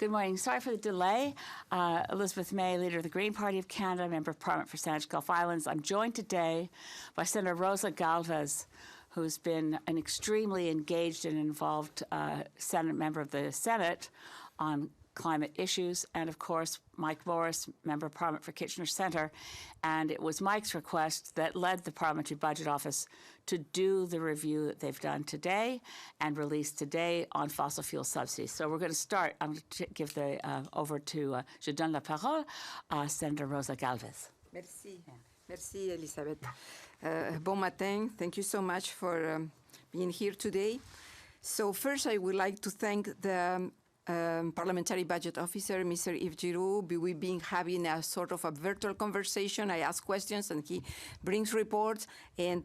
Good morning. Sorry for the delay. Elizabeth May, Leader of the Green Party of Canada, Member of Parliament for Saanich Gulf Islands. I'm joined today by Senator Rosa Galvez, who's been an extremely engaged and involved Senate member of the Senate on climate issues, and of course Mike Morrice, Member of Parliament for Kitchener Centre. And it was Mike's request that led the Parliamentary Budget Office to do the review that they've done today and released today on fossil fuel subsidies. So we're going to start. I'm going to give the over to, je donne la parole, Senator Rosa Galvez. Merci. Merci, Elisabeth. Bon matin. Thank you so much for being here today. So first, I would like to thank the Parliamentary Budget Officer, Mr. Yves Giroux. We've been having a sort of a virtual conversation. I ask questions and he brings reports, and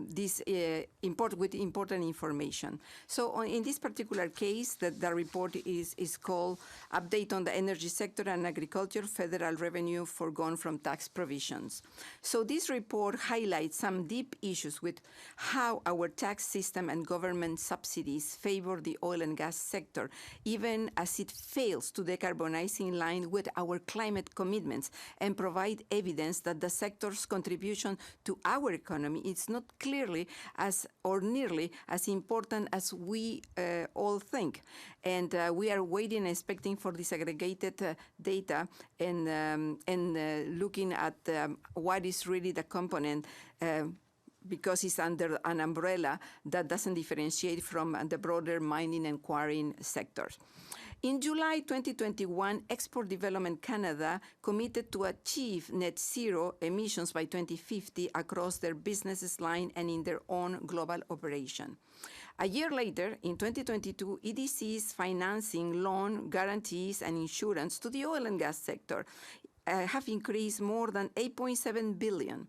this with important information. So in this particular case, the report is called Update on the Energy Sector and Agriculture, Federal Revenue Foregone from Tax Provisions. So this report highlights some deep issues with how our tax system and government subsidies favor the oil and gas sector, even as it fails to decarbonize in line with our climate commitments and provide evidence that the sector's contribution to our economy is not clearly or nearly as important as we all think. And we are waiting and expecting for disaggregated data and looking at what is really the component because it's under an umbrella that doesn't differentiate from the broader mining and quarrying sectors. In July 2021, Export Development Canada committed to achieve net zero emissions by 2050 across their business line and in their own global operation. A year later, in 2022, EDC's financing, loan, guarantees, and insurance to the oil and gas sector have increased more than $8.7 billion,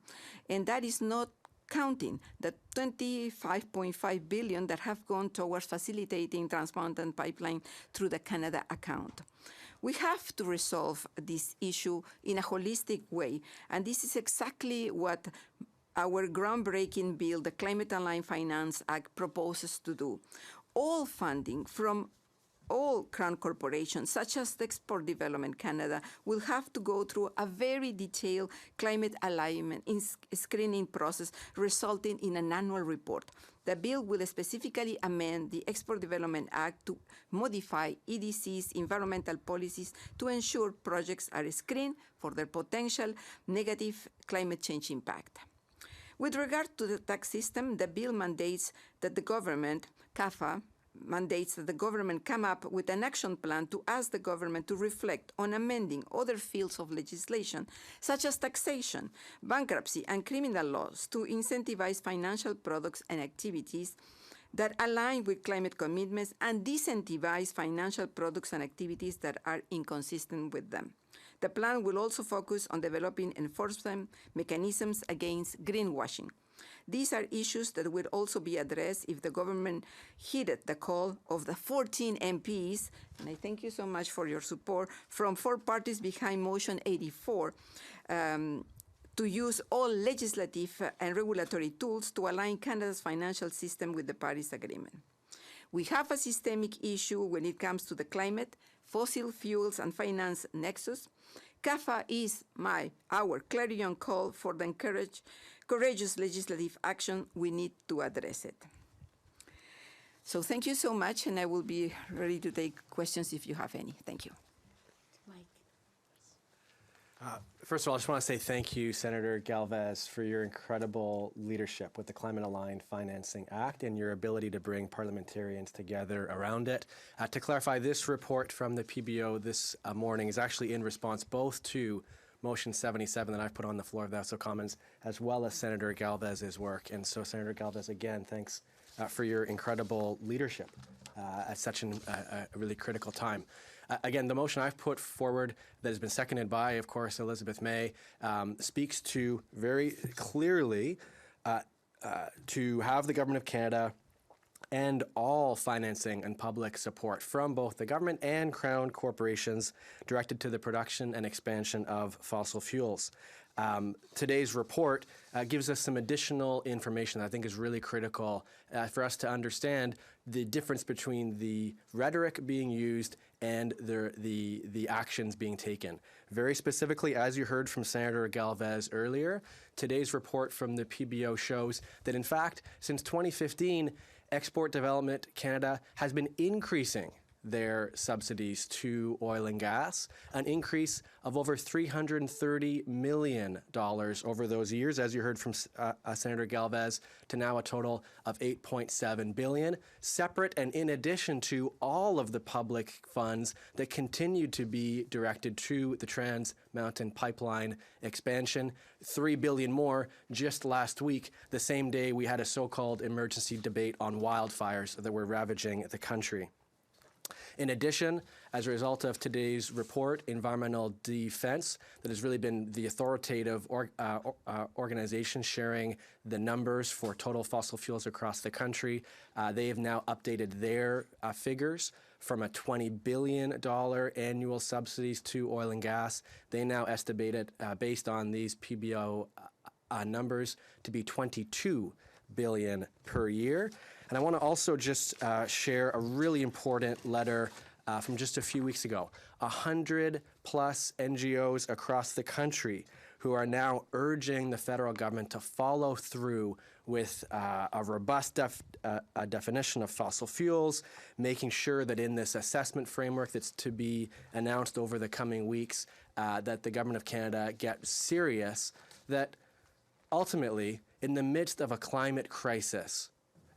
and that is not counting the $25.5 billion that have gone towards facilitating Trans Mountain Pipeline through the Canada account. We have to resolve this issue in a holistic way, and this is exactly what our groundbreaking bill, the Climate Aligned Finance Act, proposes to do. All funding from all Crown corporations, such as the Export Development Canada, will have to go through a very detailed climate alignment screening process, resulting in an annual report. The bill will specifically amend the Export Development Act to modify EDC's environmental policies to ensure projects are screened for their potential negative climate change impact. With regard to the tax system, the bill mandates that the government, CAFA, mandates that the government come up with an action plan to ask the government to reflect on amending other fields of legislation, such as taxation, bankruptcy, and criminal laws, to incentivize financial products and activities that align with climate commitments and disincentivize financial products and activities that are inconsistent with them. The plan will also focus on developing enforcement mechanisms against greenwashing. These are issues that will also be addressed if the government heeded the call of the 14 MPs, and I thank you so much for your support, from 4 parties behind Motion 84, to use all legislative and regulatory tools to align Canada's financial system with the Paris Agreement. We have a systemic issue when it comes to the climate, fossil fuels, and finance nexus. CAFA is our clarion call for the courageous legislative action. We need to address it. So thank you so much, and I will be ready to take questions if you have any. Thank you. First of all, I just want to say thank you, Senator Galvez, for your incredible leadership with the Climate Aligned Financing Act and your ability to bring parliamentarians together around it. To clarify, this report from the PBO this morning is actually in response both to Motion 77 that I've put on the floor of the House of Commons, as well as Senator Galvez's work. And so, Senator Galvez, again, thanks for your incredible leadership at such a really critical time. Again, the motion I've put forward that has been seconded by, of course, Elizabeth May, speaks to very clearly to have the Government of Canada and all financing and public support from both the government and Crown corporations directed to the production and expansion of fossil fuels. Today's report gives us some additional information that I think is really critical for us to understand the difference between the rhetoric being used and the actions being taken. Very specifically, as you heard from Senator Galvez earlier, today's report from the PBO shows that, in fact, since 2015, Export Development Canada has been increasing their subsidies to oil and gas, an increase of over $330 million over those years, as you heard from Senator Galvez, to now a total of $8.7 billion, separate and in addition to all of the public funds that continue to be directed to the Trans Mountain Pipeline expansion. $3 billion more just last week, the same day we had a so-called emergency debate on wildfires that were ravaging the country. In addition, as a result of today's report, Environmental Defense, that has really been the authoritative organization sharing the numbers for total fossil fuels across the country, they have now updated their figures from a $20 billion annual subsidies to oil and gas. They now estimate it, based on these PBO numbers, to be $22 billion per year. And I want to also just share a really important letter from just a few weeks ago. 100+ NGOs across the country who are now urging the federal government to follow through with a robust definition of fossil fuels, making sure that in this assessment framework that's to be announced over the coming weeks, that the Government of Canada gets serious, that ultimately, in the midst of a climate crisis,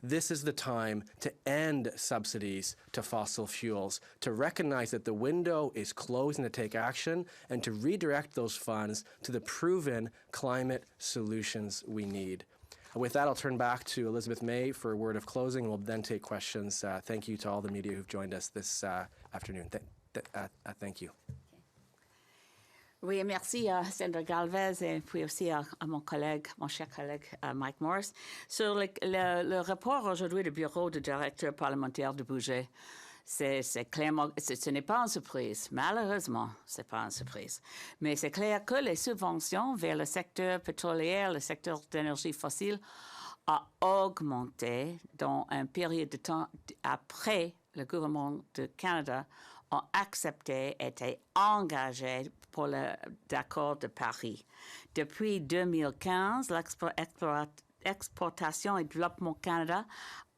this is the time to end subsidies to fossil fuels, to recognize that the window is closed and to take action, and to redirect those funds to the proven climate solutions we need. With that, I'll turn back to Elizabeth May for a word of closing. We'll then take questions. Thank you to all the media who've joined us this afternoon. Thank you. Oui, merci à Senator Galvez et puis aussi à mon cher collègue Mike Morrice. Sur le rapport aujourd'hui du Bureau du directeur parlementaire du budget, c'est clairement, ce n'est pas une surprise. Malheureusement, ce n'est pas une surprise. Mais c'est clair que les subventions vers le secteur pétrolier, le secteur d'énergie fossile, a augmenté dans une période de temps après le gouvernement du Canada a accepté, été engagé pour l'accord de Paris. Depuis 2015, l'Exportation et Développement Canada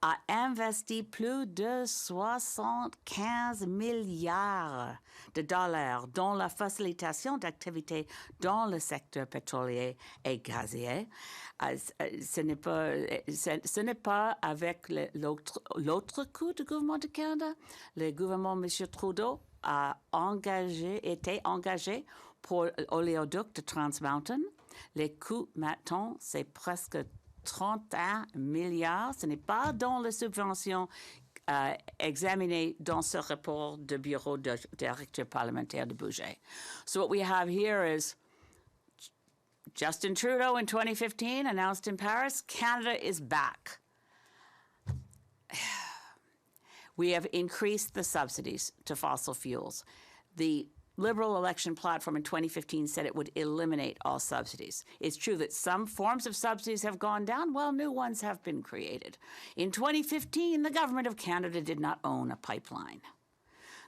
a investi plus de 75 milliards de dollars dans la facilitation d'activités dans le secteur pétrolier et gazier. Ce n'est pas avec l'autre coup du gouvernement du Canada. Le gouvernement M. Trudeau a été engagé pour l'oléoduc de Trans Mountain. Les coûts maintenant, c'est presque 31 milliards. Ce n'est pas dans les subventions examinées dans ce rapport du bureau de directeur parlementaire du budget. So what we have here is Justin Trudeau in 2015 announced in Paris, Canada is back. We have increased the subsidies to fossil fuels. The Liberal election platform in 2015 said it would eliminate all subsidies. It's true that some forms of subsidies have gone down, while new ones have been created. In 2015, the Government of Canada did not own a pipeline.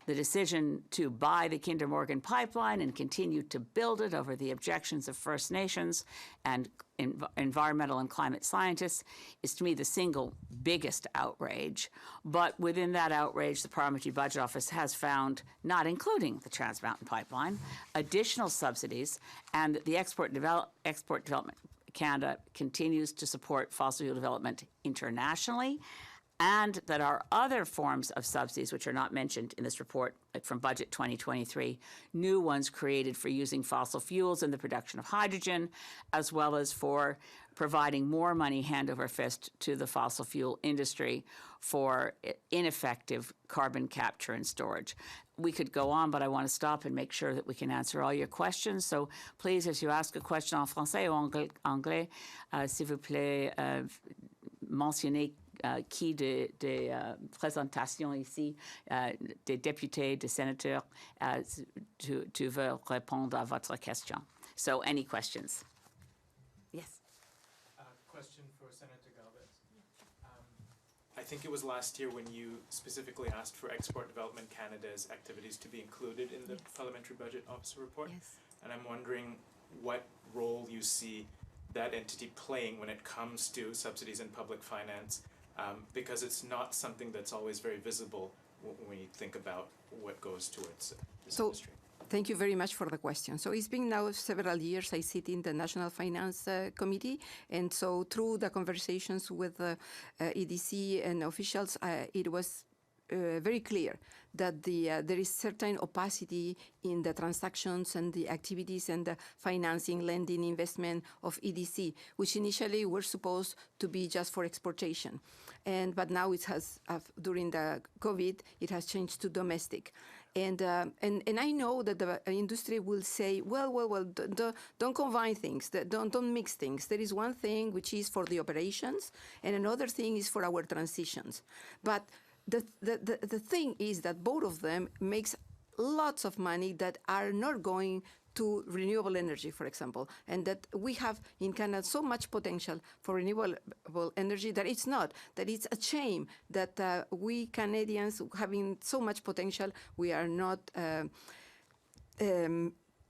The decision to buy the Kinder Morgan pipeline and continue to build it over the objections of First Nations and environmental and climate scientists is, to me, the single biggest outrage. But within that outrage, the Parliamentary Budget Office has found, not including the Trans Mountain Pipeline, additional subsidies, and the Export Development Canada continues to support fossil fuel development internationally, and that our other forms of subsidies, which are not mentioned in this report from Budget 2023, new ones created for using fossil fuels in the production of hydrogen, as well as for providing more money hand over fist to the fossil fuel industry for ineffective carbon capture and storage. We could go on, but I want to stop and make sure that we can answer all your questions. So please, as you ask a question en français ou anglais, s'il vous plaît, mentionnez qui des présentations ici, des députés, des sénateurs, tu veux répondre à votre question. So, any questions? Yes. Question for Senator Galvez. I think it was last year when you specifically asked for Export Development Canada's activities to be included in the Parliamentary Budget Officer report. Yes. And I'm wondering what role you see that entity playing when it comes to subsidies in public finance, because it's not something that's always very visible when you think about what goes towards this industry. Thank you very much for the question. So it's been now several years I sit in the National Finance Committee, and so through the conversations with EDC and officials, it was very clear that there is certain opacity in the transactions and the activities and the financing, lending, investment of EDC, which initially were supposed to be just for exportation. But now it has, during the COVID, it has changed to domestic. And I know that the industry will say, well, don't combine things, don't mix things. There is one thing which is for the operations, and another thing is for our transitions. But the thing is that both of them makes lots of money that are not going to renewable energy, for example, and that we have in Canada so much potential for renewable energy that it's not, that it's a shame that we Canadians having so much potential, we are not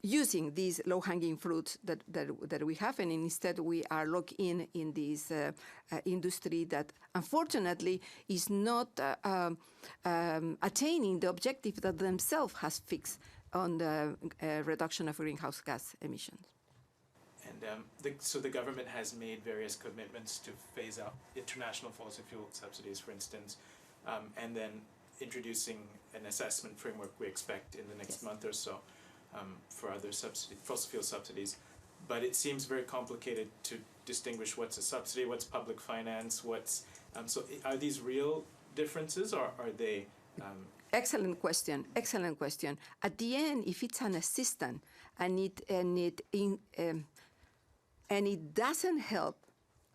using these low-hanging fruits that we have, and instead we are locked in this industry that unfortunately is not attaining the objective that themselves has fixed on the reduction of greenhouse gas emissions. And so the government has made various commitments to phase out international fossil fuel subsidies, for instance, and then introducing an assessment framework we expect in the next month or so for other fossil fuel subsidies. But it seems very complicated to distinguish what's a subsidy, what's public finance, so are these real differences, or are they... Excellent question. Excellent question. At the end, if it's an assistant and it doesn't help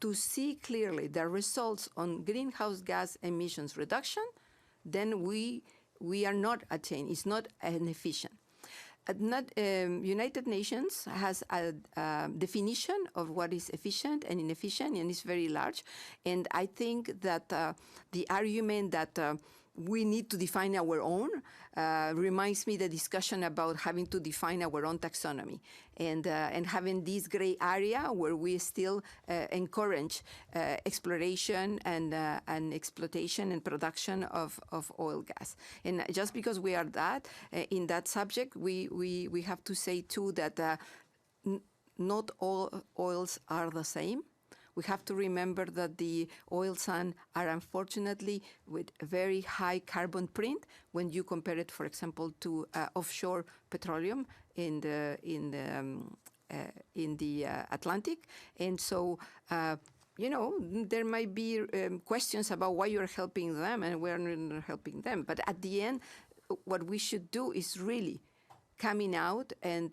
to see clearly the results on greenhouse gas emissions reduction, then we are not attaining. It's not an efficient. United Nations has a definition of what is efficient and inefficient, and it's very large. And I think that the argument that we need to define our own reminds me the discussion about having to define our own taxonomy and having this gray area where we still encourage exploration and exploitation and production of oil gas. And just because we are in that subject, we have to say too that not all oils are the same. We have to remember that the oil sands are unfortunately with very high carbon print when you compare it, for example, to offshore petroleum in the Atlantic. And so, there might be questions about why you're helping them and we're not helping them. But at the end, what we should do is really coming out and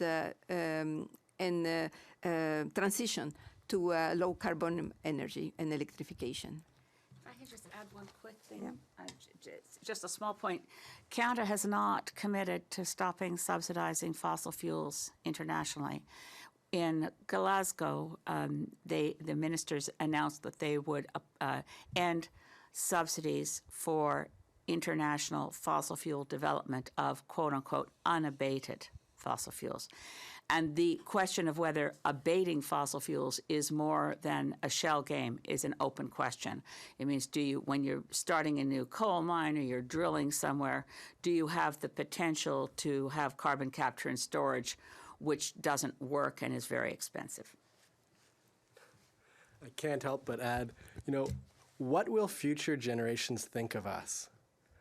transition to low carbon energy and electrification. If I could just add one quick thing, just a small point. Canada has not committed to stopping subsidizing fossil fuels internationally. In Glasgow, the ministers announced that they would end subsidies for international fossil fuel development of quote-unquote unabated fossil fuels. And the question of whether abating fossil fuels is more than a shell game is an open question. It means, when you're starting a new coal mine or you're drilling somewhere, do you have the potential to have carbon capture and storage, which doesn't work and is very expensive? I can't help but add, what will future generations think of us?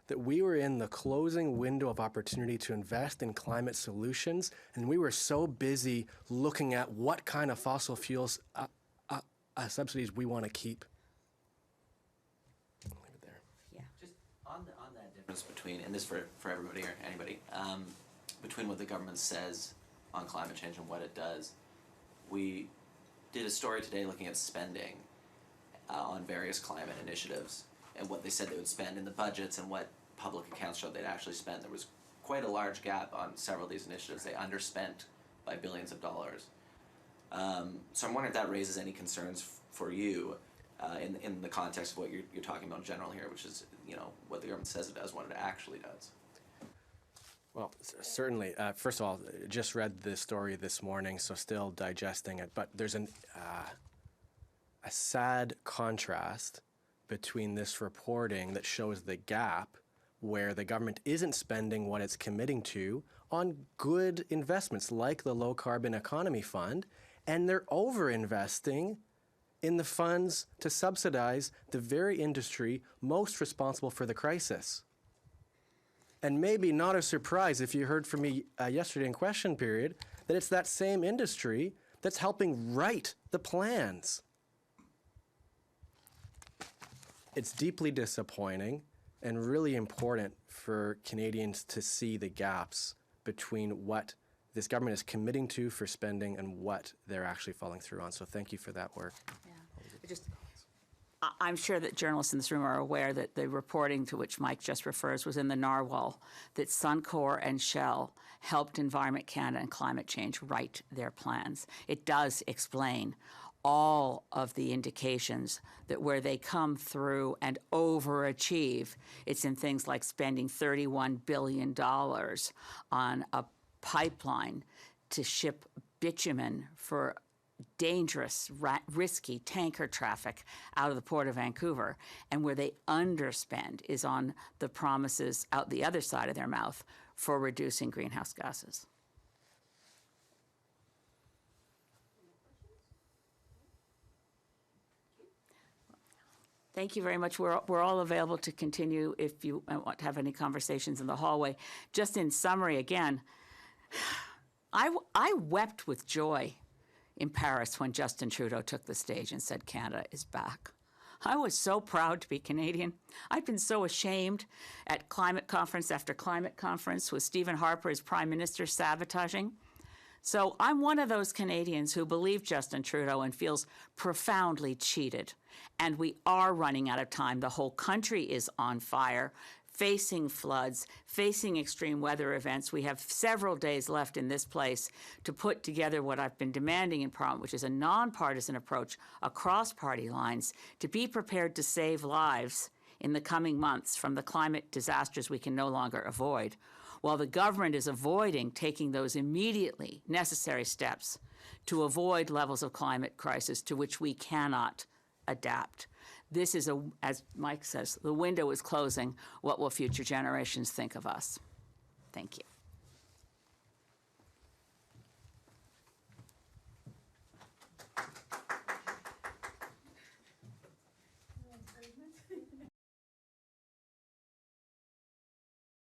That we were in the closing window of opportunity to invest in climate solutions, and we were so busy looking at what kind of fossil fuels subsidies we want to keep. I'll leave it there. Yeah. Just on that difference between, and this for everybody or anybody, between what the government says on climate change and what it does. We did a story today looking at spending on various climate initiatives, and what they said they would spend in the budgets and what public accounts showed they'd actually spend. There was quite a large gap on several of these initiatives. They underspent by billions of dollars. So I'm wondering if that raises any concerns for you in the context of what you're talking about in general here, which is, what the government says it does, what it actually does. Well, certainly. First of all, just read the story this morning, so still digesting it. But there's a sad contrast between this reporting that shows the gap where the government isn't spending what it's committing to on good investments like the Low Carbon Economy Fund, and they're over-investing in the funds to subsidize the very industry most responsible for the crisis. And maybe not a surprise if you heard from me yesterday in question period that it's that same industry that's helping write the plans. It's deeply disappointing and really important for Canadians to see the gaps between what this government is committing to for spending and what they're actually following through on. So thank you for that work. Yeah. I'm sure that journalists in this room are aware that the reporting to which Mike just refers was in the Narwhal, that Suncor and Shell helped Environment Canada and Climate Change write their plans. It does explain all of the indications that where they come through and overachieve, it's in things like spending $31 billion on a pipeline to ship bitumen for dangerous, risky tanker traffic out of the Port of Vancouver, and where they underspend is on the promises out the other side of their mouth for reducing greenhouse gases. Thank you very much. We're all available to continue if you want to have any conversations in the hallway. Just in summary, again, I wept with joy in Paris when Justin Trudeau took the stage and said Canada is back. I was so proud to be Canadian. I've been so ashamed at climate conference after climate conference with Stephen Harper as Prime Minister sabotaging. So I'm one of those Canadians who believe Justin Trudeau and feels profoundly cheated. And we are running out of time. The whole country is on fire, facing floods, facing extreme weather events. We have several days left in this place to put together what I've been demanding in Parliament, which is a nonpartisan approach across party lines to be prepared to save lives in the coming months from the climate disasters we can no longer avoid, while the government is avoiding taking those immediately necessary steps to avoid levels of climate crisis to which we cannot adapt. This is, as Mike says, the window is closing. What will future generations think of us? Thank you.